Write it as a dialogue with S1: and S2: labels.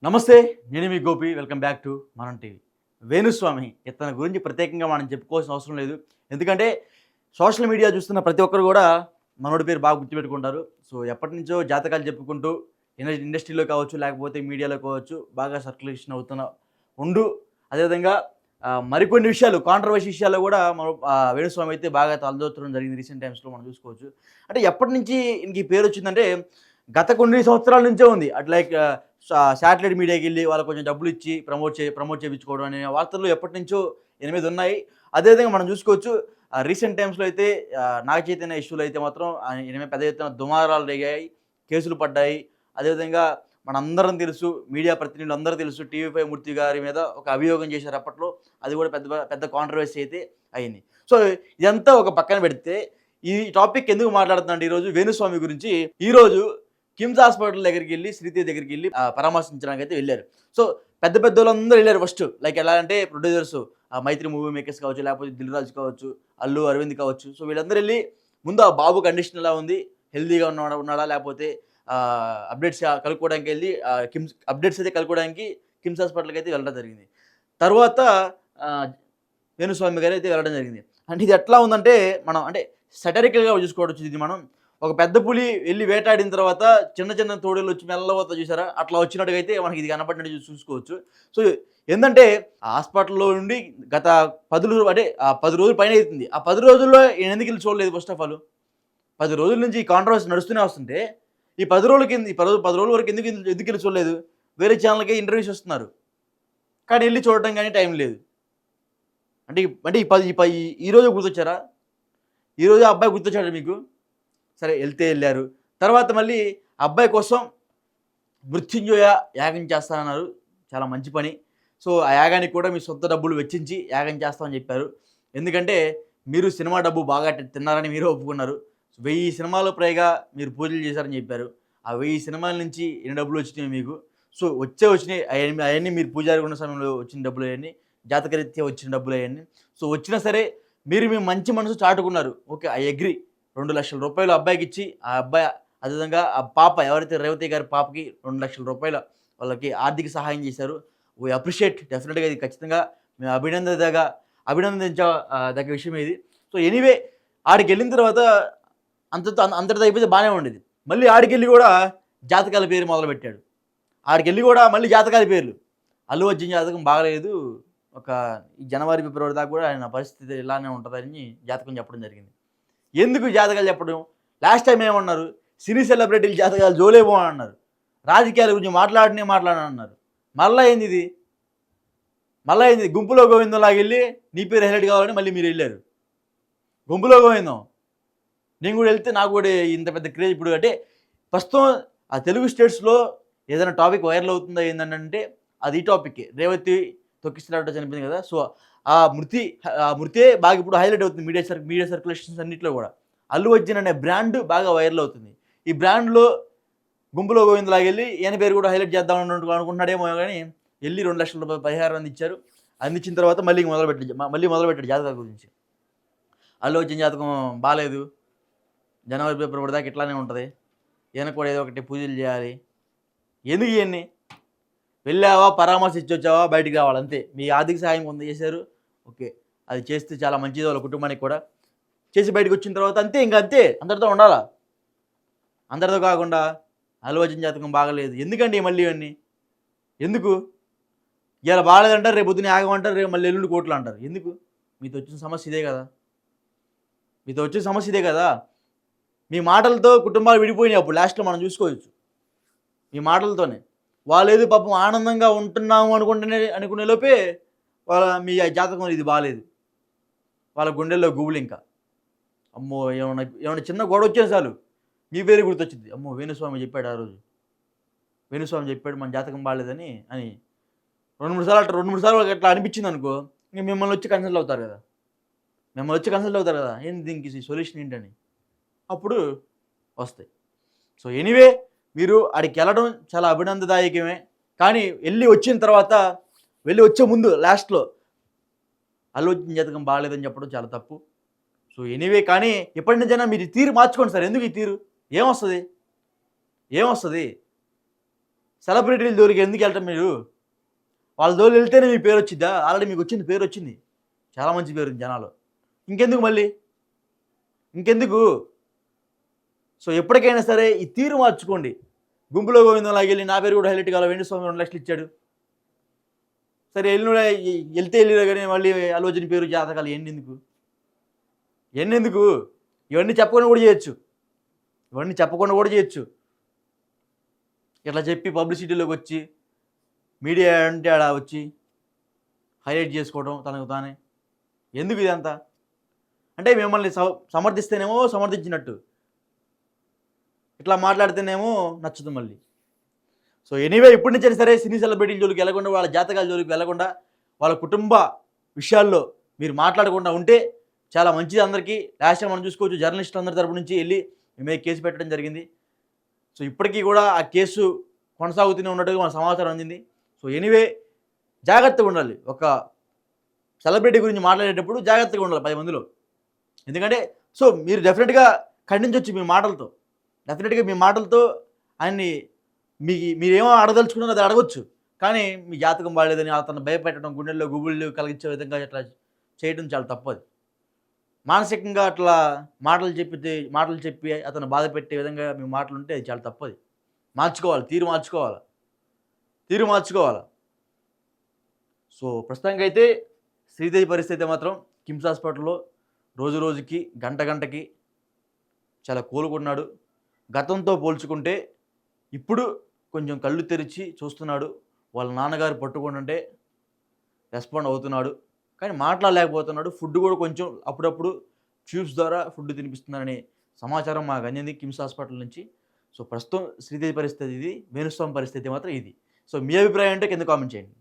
S1: నమస్తే. నేను మీ Gopi. Welcome back to మనం టీవీ. వేణుస్వామి ఇతని గురించి ప్రత్యేకంగా మనం చెప్పుకోవాల్సిన అవసరం లేదు. ఎందుకంటే సోషల్ మీడియా చూస్తున్న ప్రతి ఒక్కరు కూడా మనోడి పేరు బాగా గుర్తుపెట్టుకుంటారు. సో ఎప్పటినుంచో జాతకాలు చెప్పుకుంటూ ఇండస్ట్రీలో కావచ్చు, లేకపోతే మీడియాలో కావచ్చు బాగా సర్క్యులేషన్ అవుతున్న ఉండు. అదేవిధంగా మరికొన్ని విషయాలు కాంట్రవర్సీ విషయాల్లో కూడా మనం వేణుస్వామి అయితే బాగా తలదూర్చడం జరిగింది రీసెంట్ టైమ్స్‌లో మనం చూసుకోవచ్చు. అంటే ఎప్పటినుంచి ఈయనకి ఈ పేరు వచ్చిందంటే గత కొన్ని సంవత్సరాల నుంచే ఉంది. అట్ లైక్ శాటిలైట్ మీడియాకెళ్ళి వాళ్ళకి కొంచెం డబ్బులిచ్చి ప్రమోట్ చేపించుకోవడం అనే వార్తలు ఎప్పటినుంచో ఈయన మీద ఉన్నాయి. అదేవిధంగా మనం చూసుకోవచ్చు రీసెంట్ టైమ్స్‌లో అయితే నాగ చైతన్య ఇష్యూలో అయితే మాత్రం ఈయన మీద పెద్ద ఎత్తున దుమారాలు రేగాయి, కేసులు పడ్డాయి. అదేవిధంగా మనందరం తెలుసు, మీడియా ప్రతినిధులందరూ తెలుసు, టీవీ5 మూర్తి గారి మీద ఒక అభియోగం చేశారు అప్పట్లో. అది కూడా పెద్ద పెద్ద కాంట్రవర్సీ అయితే అయింది. సో ఇదంతా ఒక పక్కన పెడితే ఈ టాపిక్ ఎందుకు మాట్లాడుతున్నానంటే ఈరోజు వేణుస్వామి గురించి. ఈరోజు కిమ్స్ హాస్పిటల్ దగ్గరికెళ్ళి, శ్రీదేవి దగ్గరికెళ్ళి పరామర్శించడానికైతే వెళ్లారు. సో పెద్ద పెద్దోళ్ళందరూ వెళ్లారు ఫస్ట్. లైక్ ఎలా అంటే ప్రొడ్యూసర్స్ మైత్రి మూవీ మేకర్స్ కావచ్చు, లేకపోతే దిల్ రాజు కావచ్చు, అల్లు అరవింద్ కావచ్చు. సో వీళ్ళందరూ వెళ్లి ముందు ఆ బాబు కండిషన్ ఎలా ఉంది, హెల్తీగా ఉన్నాడా లేకపోతే అప్డేట్స్ కనుక్కోవడానికి వెళ్ళి అప్డేట్స్ అయితే కనుక్కోవడానికి కిమ్స్ హాస్పిటల్‌కి అయితే వెళ్ళడం జరిగింది. తర్వాత వేణుస్వామి గారు అయితే వెళ్ళడం జరిగింది. అంటే ఇది ఎట్లా ఉందంటే మనం అంటే సటరికల్‌గా చూసుకోవచ్చు. ఇది మనం ఒక పెద్ద పులి వెళ్ళి వేటాడిన తర్వాత చిన్న చిన్న తోడేళ్ళు వచ్చి మెల్లగా వస్తాయి చూసారా? అట్లా వచ్చినట్టుగా అయితే మనకి ఇది కనపడినట్టు చూసుకోవచ్చు. సో ఏందంటే హాస్పిటల్‌లో నుండి గత 10 రోజులు పైన అయితుంది. ఆ 10 రోజుల్లో ఈయన ఎందుకు ఎళ్లి చూడలేదు ఫస్ట్ ఆఫ్ ఆల్. 10 రోజుల నుంచి ఈ కాంట్రవర్సీ నడుస్తూనే వస్తుంటే ఈ 10 రోజుల కింద ఈ 10 రోజుల వరకు ఎందుకెళ్లి చూడలేదు? వేరే ఛానల్‌కి ఇంటర్వ్యూస్ ఇస్తున్నారు. కానీ ఎళ్లి చూడటం గాని టైం లేదు. అంటే అంటే ఈరోజు గుర్తొచ్చారా? ఈరోజు ఆ అబ్బాయి గుర్తొచ్చాడా మీకు? సరే ఎళ్లారు. తర్వాత మళ్ళీ అబ్బాయి కోసం మృత్యుంజయ యాగం చేస్తానన్నారు. చాలా మంచి పని. సో ఆ యాగానికి కూడా మీ సొంత డబ్బులు వెచ్చించి యాగం చేస్తామని చెప్పారు. ఎందుకంటే మీరు సినిమా డబ్బు బాగా తిన్నారని మీరే ఒప్పుకున్నారు. 1000 సినిమాలు పైగా మీరు పూజలు చేశారని చెప్పారు. ఆ 1000 సినిమాల నుంచి ఎన్ని డబ్బులు వచ్చినాయి మీకు? సో వచ్చినాయి అయన్నీ మీరు పూజారి ఉన్న సమయంలో వచ్చిన డబ్బులు అయన్నీ, జాతకరీత్యా వచ్చిన డబ్బులు అయన్నీ. సో వచ్చినా సరే మీరు మీ మంచి మనసు చాటుకున్నారు. ఓకే. I agree. ₹2,00,000 అబ్బాయికిచ్చి ఆ అబ్బాయి అదేవిధంగా ఆ పాప ఎవరైతే రేవతి గారి పాపకి ₹2,00,000 వాళ్ళకి ఆర్థిక సహాయం చేశారు. వి అప్రిషియేట్ డెఫినిట్‌గా ఇది ఖచ్చితంగా మేము దగ్గ విషయం ఇది. సో ఎనీవే ఆడికెళ్ళిన తర్వాత అంతటితో అయిపోతే బానే ఉండేది. మళ్ళీ ఆడికెళ్ళి కూడా జాతకాల పేరు మొదలుపెట్టాడు. ఆడికెళ్ళి కూడా మళ్ళీ జాతకాల పేర్లు. అల్లు అర్జున్ జాతకం బాగలేదు. ఒక జనవరి, ఫిబ్రవరి దాకా కూడా ఆయన పరిస్థితి ఇలానే ఉంటదని జాతకం చెప్పడం జరిగింది. ఎందుకు జాతకాలు చెప్పడం? లాస్ట్ టైం ఏమన్నారు? సినీ సెలబ్రిటీల జాతకాలు జోలే పోనన్నారు. రాజకీయాల గురించి మాట్లాడనన్నారు. మళ్ళా ఏందిది? గుంపులో గోవిందంలాగెళ్ళి నీ పేరు హైలైట్ కావాలని మళ్ళీ మీరు వెళ్ళారు. గుంపులో గోవిందం నేను కూడా వెళ్తే నాకు కూడా ఇంత పెద్ద క్రేజ్. ఇప్పుడు అంటే ప్రస్తుతం ఆ తెలుగు స్టేట్స్‌లో ఏదైనా టాపిక్ వైరల్ అవుతుందా ఏంటంటే అది ఈ టాపిక్కే. రేవతి తొక్కిసలాట చనిపోయింది కదా! సో ఆ మృతే బాగా ఇప్పుడు హైలైట్ అవుతుంది మీడియా సర్క్యులేషన్స్ అన్నిట్లో కూడా. అల్లు అర్జున్ అనే బ్రాండ్ బాగా వైరల్ అవుతుంది. ఈ బ్రాండ్‌లో గుంపులో గోవిందలాగెళ్ళి ఈయన పేరు కూడా హైలైట్ చేద్దాం అనుకుంటున్నాడేమో గానీ ఎళ్లి ₹2,00,000 పరిహారం అందించారు. అందించిన తర్వాత మళ్ళీ మొదలుపెట్టాడు జాతకాల గురించి. అల్లు అర్జున్ జాతకం బాలేదు. జనవరి, ఫిబ్రవరి దాకా ఇట్లానే ఉంటది. ఈయనకు కూడా ఏదో ఒకటి పూజలు చేయాలి. ఎందుకు ఇయన్నీ? వెళ్ళావా, పరామర్శించొచ్చావా, బయటికి రావాలి అంతే. మీ ఆర్థిక సహాయం కొంత చేశారు. ఓకే. అది చేస్తే చాలా మంచిది వాళ్ళ కుటుంబానికి కూడా. చేసి బయటకొచ్చిన తర్వాత అంతే అంతే. అందరితో ఉండాలా? అందరితో కాకుండా అల్లు అర్జున్ జాతకం బాగాలేదు. ఎందుకండి మళ్ళీ ఇవన్నీ? ఎందుకు? ఇయాల బాలేదంటారు, రేపు పొద్దున్న యాగం అంటారు, రేపు మళ్ళీ ఎల్లుండి కోర్టులో అంటారు. ఎందుకు? మీతో వచ్చిన సమస్య ఇదే కదా! మీ మాటలతో కుటుంబాలు విడిపోయినాయి అప్పుడు లాస్ట్‌లో మనం చూసుకోవచ్చు. మీ మాటలతోనే. వాళ్ళేదో పాపం ఆనందంగా ఉంటున్నాము అనుకునే లోపే మీ జాతకం ఇది బాలేదు. వాళ్ళ గుండెల్లో గుబులింక. అమ్మో! ఏమన్నా చిన్న గొడవొచ్చినా చాలు మీ పేరే గుర్తొచ్చిద్ది. అమ్మో! వేణుస్వామి చెప్పాడు ఆ రోజు. వేణుస్వామి చెప్పాడు మన జాతకం బాలేదని అని 2, 3 సార్లు అట్లా అనిపించిందనుకో, ఇంక మిమ్మల్ని వచ్చి కన్సల్ట్ అవుతారు కదా! ఏంది దీనికి సొల్యూషన్ ఏంటని. అప్పుడు వస్తాయి. సో ఎనీవే మీరు ఆడికెళ్ళడం చాలా అభినందదాయకమే. కానీ వెళ్ళి వచ్చే ముందు లాస్ట్‌లో అల్లు అర్జున్ జాతకం బాలేదని చెప్పడం చాలా తప్పు. సో ఎనీవే కానీ ఇప్పటి నుంచైనా మీరు తీరు మార్చుకోండి సార్. ఎందుకు ఈ తీరు? ఏమొస్తది? సెలబ్రిటీల జోలికి ఎందుకు వెళ్ళటం మీరు? వాళ్ళ జోలికి వెళ్తేనే మీ పేరు వచ్చిద్దా? ఆల్రెడీ మీకు వచ్చింది, పేరు వచ్చింది, చాలా మంచి పేరు ఉంది జనాలు. ఇంకెందుకు మళ్ళీ? ఇంకెందుకు? సో ఎప్పటికైనా సరే ఈ తీరు మార్చుకోండి. గుంపులో గోవిందంలాగా వెళ్ళి నా పేరు కూడా హైలైట్ కావాలి, వేణుస్వామి 2 లక్షలు ఇచ్చాడు, సరే వెళ్ళిన వెళ్తే వెళ్ళినా కానీ మళ్ళీ అల్లు అర్జున్ పేరు జాతకాలు ఎన్నెందుకు? ఎన్నెందుకు? ఇవన్నీ చెప్పకుండా కూడా చేయొచ్చు, ఇవన్నీ చెప్పకుండా కూడా చేయొచ్చు. ఇట్లా చెప్పి పబ్లిసిటీలోకి వచ్చి మీడియా అంటే ఆడ వచ్చి హైలైట్ చేసుకోవడం తనకు తానే. ఎందుకు ఇదంతా? అంటే మిమ్మల్ని సమర్థిస్తేనేమో సమర్థించినట్టు, ఇట్లా మాట్లాడితేనేమో నచ్చదు మళ్ళీ. సో ఎనీవే, ఇప్పటి నుంచైనా సరే సినీ సెలబ్రిటీల జోలికి వెళ్ళకుండా, వాళ్ళ జాతకాల జోలికి వెళ్ళకుండా, వాళ్ళ కుటుంబ విషయాల్లో మీరు మాట్లాడకుండా ఉంటే చాలా మంచిది అందరికీ. లాస్ట్ టైం మనం చూసుకోవచ్చు, జర్నలిస్టులు అందరి తరపు నుంచి వెళ్ళి మీ మీద కేసు పెట్టడం జరిగింది. సో ఇప్పటికీ కూడా ఆ కేసు కొనసాగుతూనే ఉన్నట్టుగా మన సమాచారం అందింది. సో ఎనీవే, జాగ్రత్తగా ఉండాలి. ఒక సెలబ్రిటీ గురించి మాట్లాడేటప్పుడు జాగ్రత్తగా ఉండాలి 10 మందిలో. ఎందుకంటే సో మీరు డెఫినెట్గా ఖండించవచ్చు మీ మాటలతో, డెఫినెట్గా మీ మాటలతో ఆయన్ని మీరేమో అడగదలుచుకున్నారో అది అడగొచ్చు. కానీ మీ జాతకం బాగాలేదని అతను భయపెట్టడం, గుండెల్లో గుబుళ్ళు కలిగించే విధంగా ఇట్లా చేయడం చాలా తప్పది. మానసికంగా అట్లా మాటలు చెప్పి అతను బాధ పెట్టే విధంగా మీ మాటలు ఉంటే అది చాలా తప్పది. మార్చుకోవాలి, తీరు మార్చుకోవాలి. సో ప్రస్తుతానికైతే శ్రీదేవి పరిస్థితి మాత్రం కిమ్స్ హాస్పిటల్లో రోజు రోజుకి గంటకి చాలా కోలుకున్నాడు. గతంతో పోల్చుకుంటే ఇప్పుడు కొంచెం కళ్ళు తెరిచి చూస్తున్నాడు. వాళ్ళ నాన్నగారు పట్టుకుంటుంటే రెస్పాండ్ అవుతున్నాడు, కానీ మాట్లాడలేకపోతున్నాడు. ఫుడ్ కూడా కొంచెం అప్పుడప్పుడు ట్యూబ్స్ ద్వారా ఫుడ్ తినిపిస్తున్నారనే సమాచారం మాకు అందింది కిమ్స్ హాస్పిటల్ నుంచి. సో ప్రస్తుతం శ్రీదేవి పరిస్థితి ఇది, వేణుస్వామి పరిస్థితి మాత్రం ఇది. సో మీ అభిప్రాయం అంటే కింద కామెంట్ చేయండి.